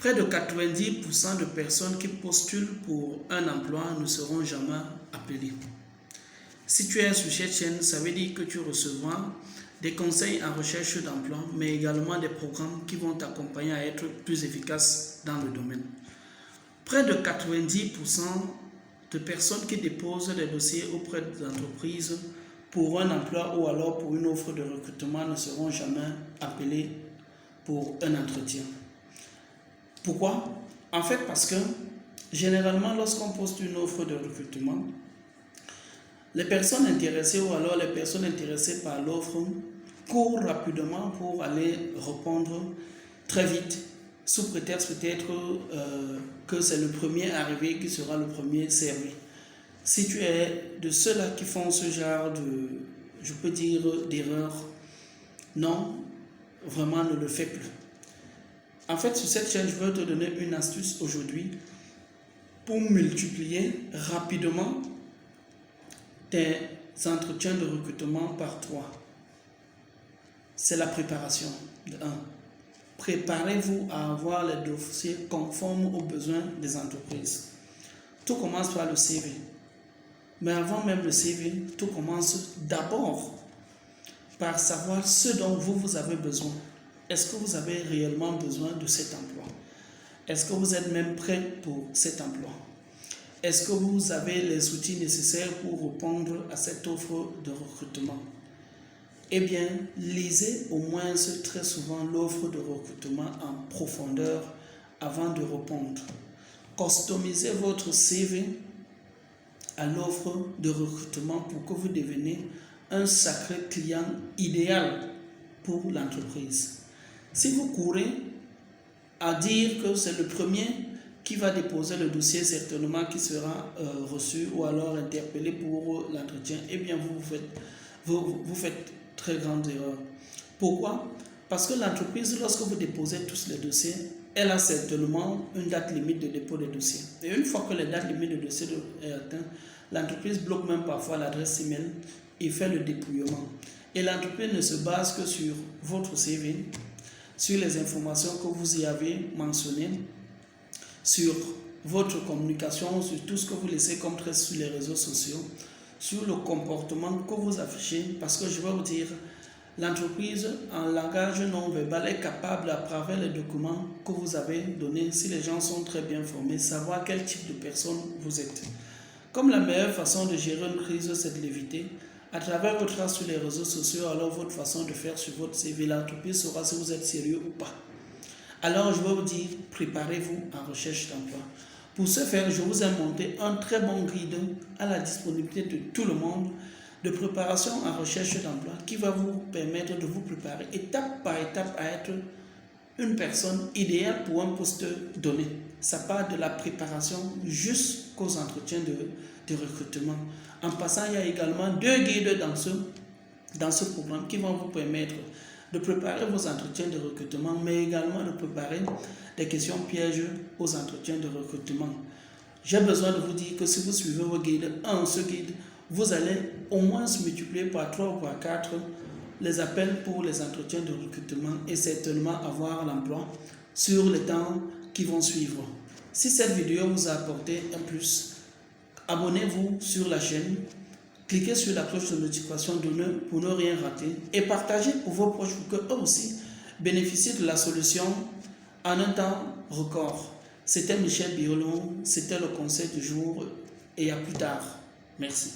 Près de 90% de personnes qui postulent pour un emploi ne seront jamais appelées. Si tu es sur cette chaîne, ça veut dire que tu recevras des conseils en recherche d'emploi, mais également des programmes qui vont t'accompagner à être plus efficace dans le domaine. Près de 90% de personnes qui déposent des dossiers auprès des entreprises pour un emploi ou alors pour une offre de recrutement ne seront jamais appelées pour un entretien. Pourquoi? En fait, parce que généralement, lorsqu'on poste une offre de recrutement, les personnes intéressées ou alors les personnes intéressées par l'offre courent rapidement pour aller répondre très vite, sous prétexte peut-être que c'est le premier arrivé qui sera le premier servi. Si tu es de ceux-là qui font ce genre de, je peux dire, d'erreur, non, vraiment ne le fais plus. En fait, sur cette chaîne, je vais te donner une astuce aujourd'hui pour multiplier rapidement tes entretiens de recrutement par 3. C'est la préparation. De 1. Préparez-vous à avoir les dossiers conformes aux besoins des entreprises. Tout commence par le CV. Mais avant même le CV, tout commence d'abord par savoir ce dont vous avez besoin. Est-ce que vous avez réellement besoin de cet emploi? Est-ce que vous êtes même prêt pour cet emploi? Est-ce que vous avez les outils nécessaires pour répondre à cette offre de recrutement? Eh bien, lisez au moins très souvent l'offre de recrutement en profondeur avant de répondre. Customisez votre CV à l'offre de recrutement pour que vous deveniez un sacré client idéal pour l'entreprise. Si vous courez à dire que c'est le premier qui va déposer le dossier, certainement qui sera reçu ou alors interpellé pour l'entretien, eh bien vous faites très grande erreur. Pourquoi? Parce que l'entreprise, lorsque vous déposez tous les dossiers, elle a certainement une date limite de dépôt des dossiers. Et une fois que la date limite de dossier est atteinte, l'entreprise bloque même parfois l'adresse email et fait le dépouillement. Et l'entreprise ne se base que sur votre CV, sur les informations que vous y avez mentionnées, sur votre communication, sur tout ce que vous laissez comme trace sur les réseaux sociaux, sur le comportement que vous affichez, parce que je vais vous dire, l'entreprise en langage non verbal est capable, à travers les documents que vous avez donnés, si les gens sont très bien formés, savoir quel type de personne vous êtes. Comme la meilleure façon de gérer une crise, c'est de l'éviter, à travers votre trace sur les réseaux sociaux, alors votre façon de faire sur votre CV, l'entreprise saura si vous êtes sérieux ou pas. Alors je vais vous dire, préparez-vous en recherche d'emploi. Pour ce faire, je vous ai monté un très bon guide à la disponibilité de tout le monde de préparation en recherche d'emploi qui va vous permettre de vous préparer étape par étape à être une personne idéale pour un poste donné. Ça part de la préparation jusqu'aux entretiens de recrutement. En passant, il y a également 2 guides dans ce programme qui vont vous permettre de préparer vos entretiens de recrutement, mais également de préparer des questions pièges aux entretiens de recrutement. J'ai besoin de vous dire que si vous suivez vos guides, ce guide, vous allez au moins se multiplier par 3 ou par 4 les appels pour les entretiens de recrutement et certainement avoir l'emploi sur les temps qui vont suivre. Si cette vidéo vous a apporté un plus, abonnez-vous sur la chaîne, cliquez sur la cloche de notification pour ne rien rater et partagez pour vos proches pour qu'eux aussi bénéficient de la solution en un temps record. C'était Michel Biolon, c'était le conseil du jour et à plus tard. Merci.